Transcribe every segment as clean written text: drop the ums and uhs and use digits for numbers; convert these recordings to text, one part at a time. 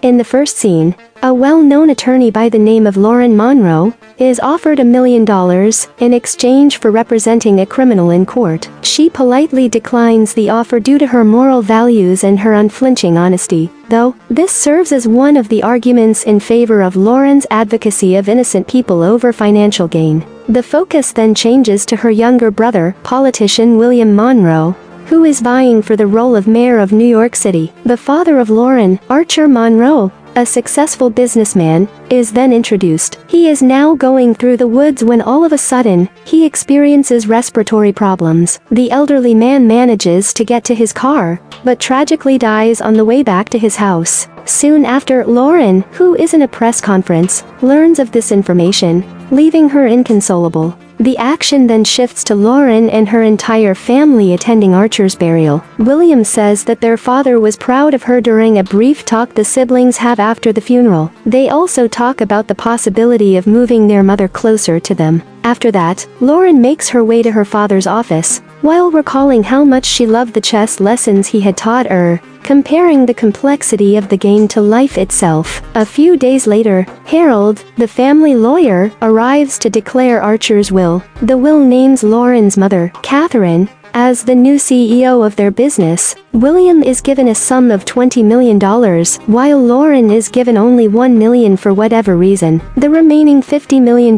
In the first scene, a well-known attorney by the name of Lauren Monroe is offered $1 million in exchange for representing a criminal in court. She politely declines the offer due to her moral values and her unflinching honesty, though this serves as one of the arguments in favor of Lauren's advocacy of innocent people over financial gain. The focus then changes to her younger brother, politician William Monroe, who is vying for the role of mayor of New York City. The father of Lauren, Archer Monroe, a successful businessman, is then introduced. He is now going through the woods when all of a sudden, he experiences respiratory problems. The elderly man manages to get to his car, but tragically dies on the way back to his house. Soon after, Lauren, who is in a press conference, learns of this information, leaving her inconsolable. The action then shifts to Lauren and her entire family attending Archer's burial. William says that their father was proud of her during a brief talk the siblings have after the funeral. They also talk about the possibility of moving their mother closer to them. After that, Lauren makes her way to her father's office, while recalling how much she loved the chess lessons he had taught her, comparing the complexity of the game to life itself. A few days later, Harold, the family lawyer, arrives to declare Archer's will. The will names Lauren's mother, Catherine, as the new CEO of their business. William is given a sum of $20 million, while Lauren is given only $1 million for whatever reason. The remaining $50 million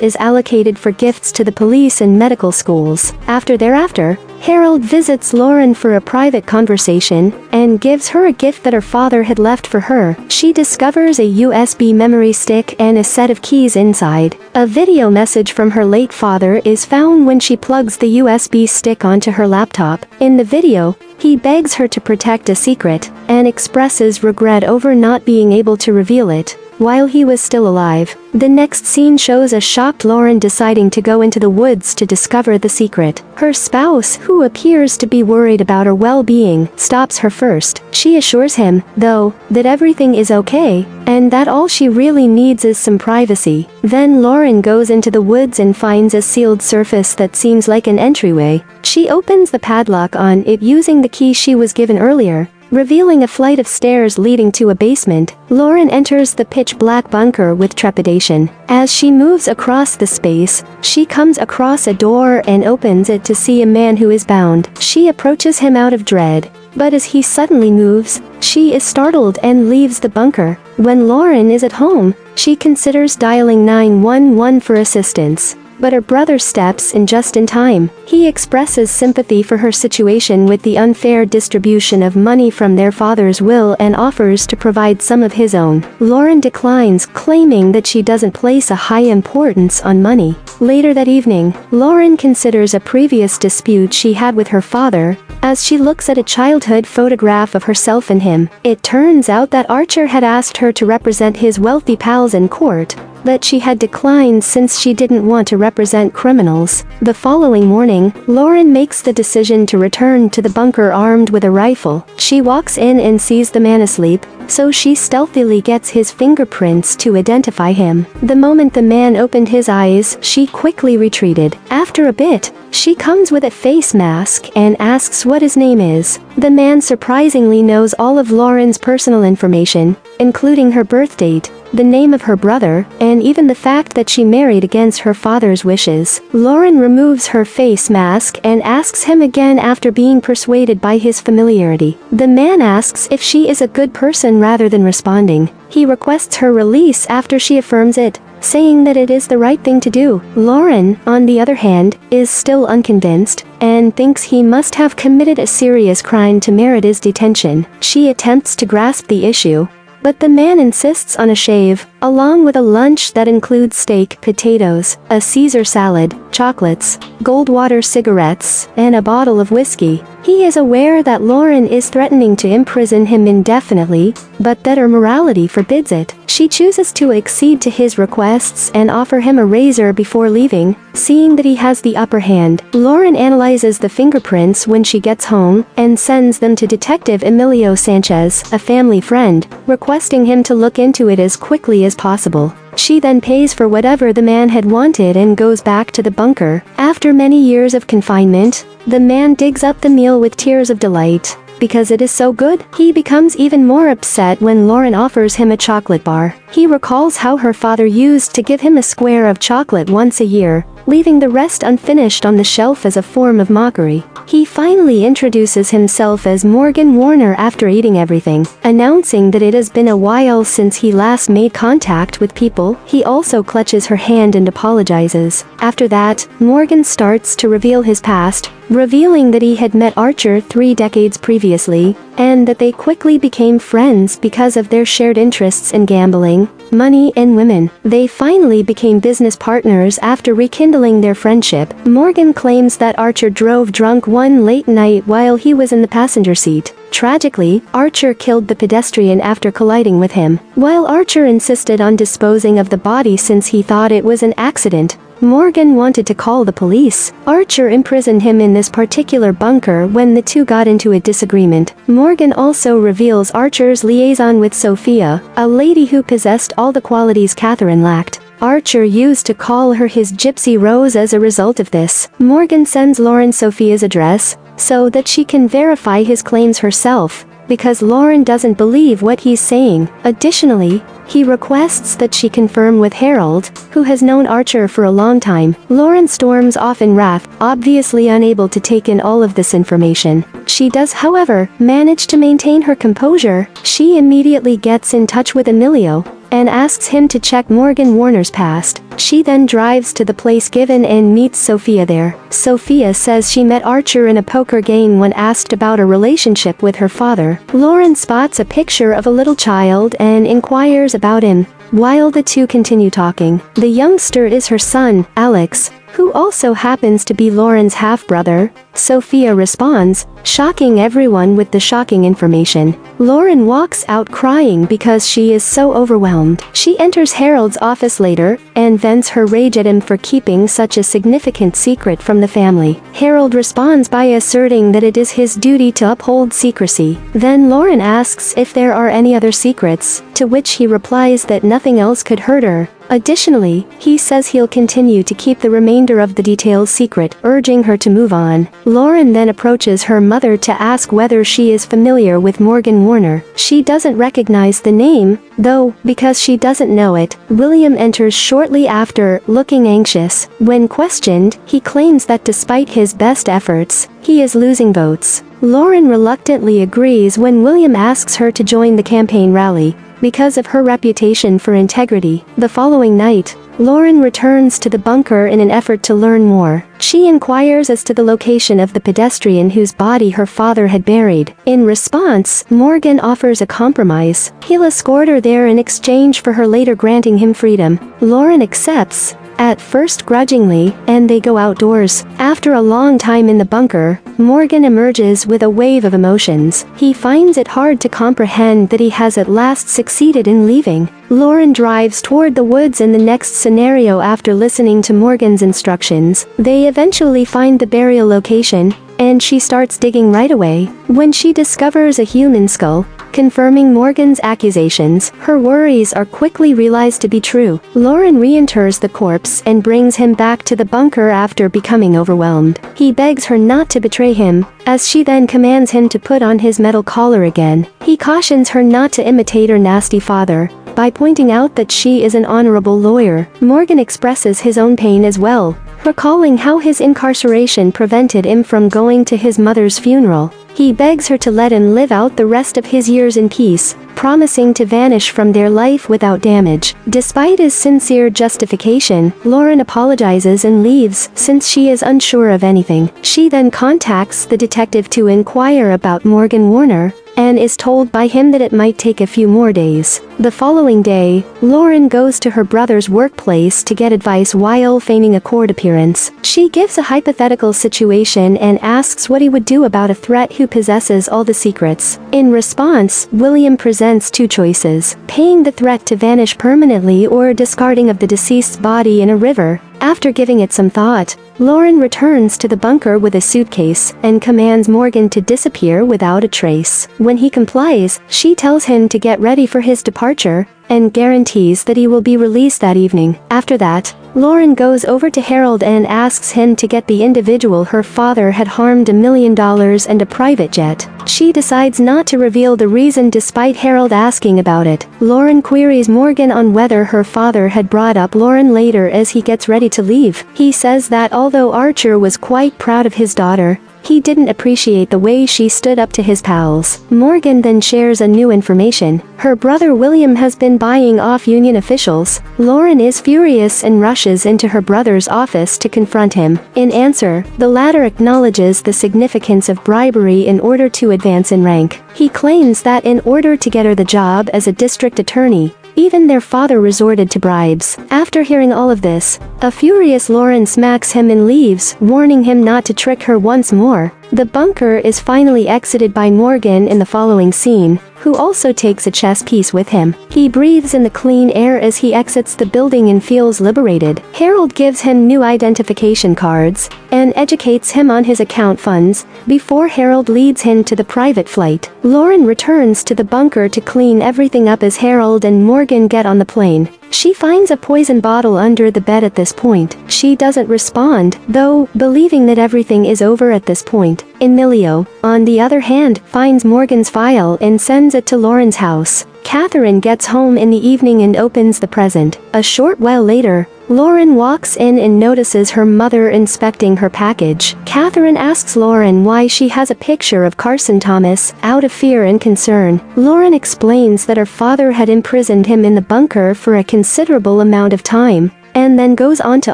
is allocated for gifts to the police and medical schools. Thereafter, Harold visits Lauren for a private conversation, and gives her a gift that her father had left for her. She discovers a USB memory stick and a set of keys inside. A video message from her late father is found when she plugs the USB stick onto her laptop. In the video, he begs her to protect a secret, and expresses regret over not being able to reveal it while he was still alive. The next scene shows a shocked Lauren deciding to go into the woods to discover the secret. Her spouse, who appears to be worried about her well-being, stops her first. She assures him, though, that everything is okay, and that all she really needs is some privacy. Then Lauren goes into the woods and finds a sealed surface that seems like an entryway. She opens the padlock on it using the key she was given earlier, revealing a flight of stairs leading to a basement. Lauren enters the pitch-black bunker with trepidation. As she moves across the space, she comes across a door and opens it to see a man who is bound. She approaches him out of dread, but as he suddenly moves, she is startled and leaves the bunker. When Lauren is at home, she considers dialing 911 for assistance, but her brother steps in just in time. He expresses sympathy for her situation with the unfair distribution of money from their father's will and offers to provide some of his own. Lauren declines, claiming that she doesn't place a high importance on money. Later that evening, Lauren considers a previous dispute she had with her father, as she looks at a childhood photograph of herself and him. It turns out that Archer had asked her to represent his wealthy pals in court, but she had declined since she didn't want to represent criminals. The following morning, Lauren makes the decision to return to the bunker armed with a rifle. She walks in and sees the man asleep, so she stealthily gets his fingerprints to identify him. The moment the man opened his eyes, she quickly retreated. After a bit, she comes with a face mask and asks what his name is. The man surprisingly knows all of Lauren's personal information, including her birth date, the name of her brother, and even the fact that she married against her father's wishes. Lauren removes her face mask and asks him again after being persuaded by his familiarity. The man asks if she is a good person rather than responding. He requests her release after she affirms it, saying that it is the right thing to do. Lauren, on the other hand, is still unconvinced, and thinks he must have committed a serious crime to merit his detention. She attempts to grasp the issue, but the man insists on a shave, along with a lunch that includes steak, potatoes, a Caesar salad, chocolates, Goldwater cigarettes, and a bottle of whiskey. He is aware that Lauren is threatening to imprison him indefinitely, but that her morality forbids it. She chooses to accede to his requests and offer him a razor before leaving, seeing that he has the upper hand. Lauren analyzes the fingerprints when she gets home, and sends them to Detective Emilio Sanchez, a family friend, requesting him to look into it as quickly as possible. She then pays for whatever the man had wanted and goes back to the bunker. After many years of confinement, the man digs up the meal with tears of delight. Because it is so good, he becomes even more upset when Lauren offers him a chocolate bar. He recalls how her father used to give him a square of chocolate once a year, leaving the rest unfinished on the shelf as a form of mockery. He finally introduces himself as Morgan Warner after eating everything, announcing that it has been a while since he last made contact with people. He also clutches her hand and apologizes. After that, Morgan starts to reveal his past, revealing that he had met Archer 3 decades previously, and that they quickly became friends because of their shared interests in gambling, money, and women. They finally became business partners after rekindling their friendship. Morgan claims that Archer drove drunk one late night while he was in the passenger seat. Tragically, Archer killed the pedestrian after colliding with him. While Archer insisted on disposing of the body since he thought it was an accident, Morgan wanted to call the police. Archer imprisoned him in this particular bunker when the two got into a disagreement. Morgan also reveals Archer's liaison with Sophia, a lady who possessed all the qualities Catherine lacked. Archer used to call her his Gypsy Rose as a result of this. Morgan sends Lauren Sophia's address, so that she can verify his claims herself, because Lauren doesn't believe what he's saying. Additionally, he requests that she confirm with Harold, who has known Archer for a long time. Lauren storms off in wrath, obviously unable to take in all of this information. She does, however, manage to maintain her composure. She immediately gets in touch with Emilio, and asks him to check Morgan Warner's past. She then drives to the place given and meets Sophia there. Sophia says she met Archer in a poker game when asked about a relationship with her father. Lauren spots a picture of a little child and inquires about him. While the two continue talking, the youngster is her son, Alex, who also happens to be Lauren's half-brother. Sophia responds, shocking everyone with the shocking information. Lauren walks out crying because she is so overwhelmed. She enters Harold's office later, and vents her rage at him for keeping such a significant secret from the family. Harold responds by asserting that it is his duty to uphold secrecy. Then Lauren asks if there are any other secrets, to which he replies that nothing else could hurt her. Additionally, he says he'll continue to keep the remainder of the details secret, urging her to move on. Lauren then approaches her mother to ask whether she is familiar with Morgan Warner. She doesn't recognize the name, though, because she doesn't know it. William enters shortly after, looking anxious. When questioned, he claims that despite his best efforts, he is losing votes. Lauren reluctantly agrees when William asks her to join the campaign rally, because of her reputation for integrity. The following night, Lauren returns to the bunker in an effort to learn more. She inquires as to the location of the pedestrian whose body her father had buried. In response, Morgan offers a compromise. He'll escort her there in exchange for her later granting him freedom. Lauren accepts, at first grudgingly, and they go outdoors. After a long time in the bunker, Morgan emerges with a wave of emotions. He finds it hard to comprehend that he has at last succeeded in leaving. Lauren drives toward the woods in the next scenario after listening to Morgan's instructions. They eventually find the burial location, and she starts digging right away. When she discovers a human skull, confirming Morgan's accusations, her worries are quickly realized to be true. Lauren reinterrs the corpse and brings him back to the bunker after becoming overwhelmed. He begs her not to betray him, as she then commands him to put on his metal collar again. He cautions her not to imitate her nasty father, by pointing out that she is an honorable lawyer. Morgan expresses his own pain as well, recalling how his incarceration prevented him from going to his mother's funeral. He begs her to let him live out the rest of his years in peace, promising to vanish from their life without damage. Despite his sincere justification, Lauren apologizes and leaves, since she is unsure of anything. She then contacts the detective to inquire about Morgan Warner, and is told by him that it might take a few more days. The following day, Lauren goes to her brother's workplace to get advice while feigning a court appearance. She gives a hypothetical situation and asks what he would do about a threat who possesses all the secrets. In response, William presents two choices: paying the threat to vanish permanently or discarding of the deceased's body in a river. After giving it some thought, Lauren returns to the bunker with a suitcase and commands Morgan to disappear without a trace. When he complies, she tells him to get ready for his departure, and guarantees that he will be released that evening. After that, Lauren goes over to Harold and asks him to get the individual her father had harmed $1 million and a private jet. She decides not to reveal the reason despite Harold asking about it. Lauren queries Morgan on whether her father had brought up Lauren later as he gets ready to leave. He says that although Archer was quite proud of his daughter, he didn't appreciate the way she stood up to his pals. Morgan then shares a new information. Her brother William has been buying off union officials. Lauren is furious and rushes into her brother's office to confront him. In answer, the latter acknowledges the significance of bribery in order to advance in rank. He claims that in order to get her the job as a district attorney, even their father resorted to bribes. After hearing all of this, a furious Lauren smacks him and leaves, warning him not to trick her once more. The bunker is finally exited by Morgan in the following scene, who also takes a chess piece with him. He breathes in the clean air as he exits the building and feels liberated. Harold gives him new identification cards and educates him on his account funds before Harold leads him to the private flight. Lauren returns to the bunker to clean everything up as Harold and Morgan get on the plane. She finds a poison bottle under the bed at this point. She doesn't respond, though, believing that everything is over at this point. Emilio, on the other hand, finds Morgan's file and sends it to Lauren's house. Catherine gets home in the evening and opens the present. A short while later, Lauren walks in and notices her mother inspecting her package. Catherine asks Lauren why she has a picture of Carson Thomas, out of fear and concern. Lauren explains that her father had imprisoned him in the bunker for a considerable amount of time, and then goes on to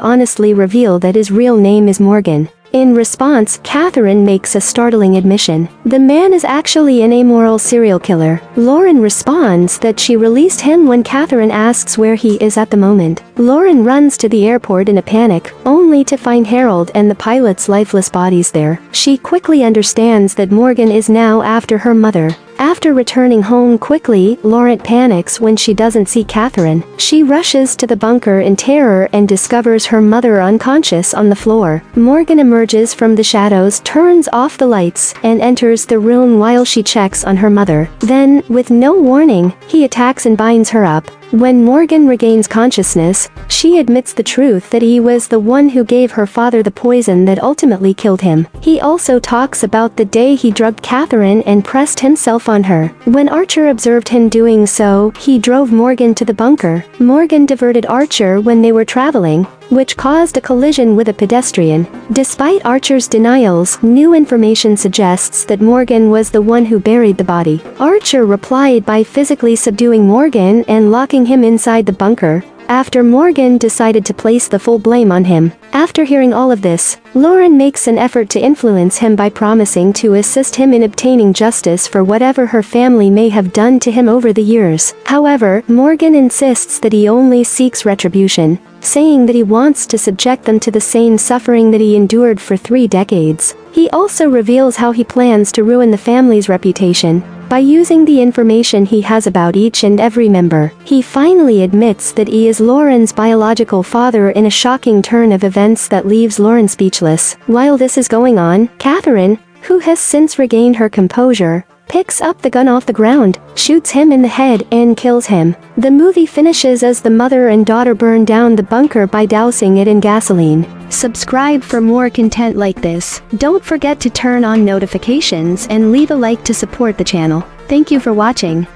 honestly reveal that his real name is Morgan. In response, Catherine makes a startling admission. The man is actually an amoral serial killer. Lauren responds that she released him when Catherine asks where he is at the moment. Lauren runs to the airport in a panic, only to find Harold and the pilot's lifeless bodies there. She quickly understands that Morgan is now after her mother. After returning home quickly, Lauren panics when she doesn't see Catherine. She rushes to the bunker in terror and discovers her mother unconscious on the floor. Morgan emerges from the shadows, turns off the lights, and enters the room while she checks on her mother. Then, with no warning, he attacks and binds her up. When Morgan regains consciousness, she admits the truth that he was the one who gave her father the poison that ultimately killed him. He also talks about the day he drugged Catherine and pressed himself on her. When Archer observed him doing so, he drove Morgan to the bunker. Morgan diverted Archer when they were traveling, which caused a collision with a pedestrian. Despite Archer's denials, new information suggests that Morgan was the one who buried the body. Archer replied by physically subduing Morgan and locking him inside the bunker, after Morgan decided to place the full blame on him. After hearing all of this, Lauren makes an effort to influence him by promising to assist him in obtaining justice for whatever her family may have done to him over the years. However, Morgan insists that he only seeks retribution, saying that he wants to subject them to the same suffering that he endured for 3 decades. He also reveals how he plans to ruin the family's reputation by using the information he has about each and every member. He finally admits that he is Lauren's biological father in a shocking turn of events that leaves Lauren speechless. While this is going on, Catherine, who has since regained her composure, picks up the gun off the ground, shoots him in the head, and kills him. The movie finishes as the mother and daughter burn down the bunker by dousing it in gasoline. Subscribe for more content like this. Don't forget to turn on notifications and leave a like to support the channel. Thank you for watching.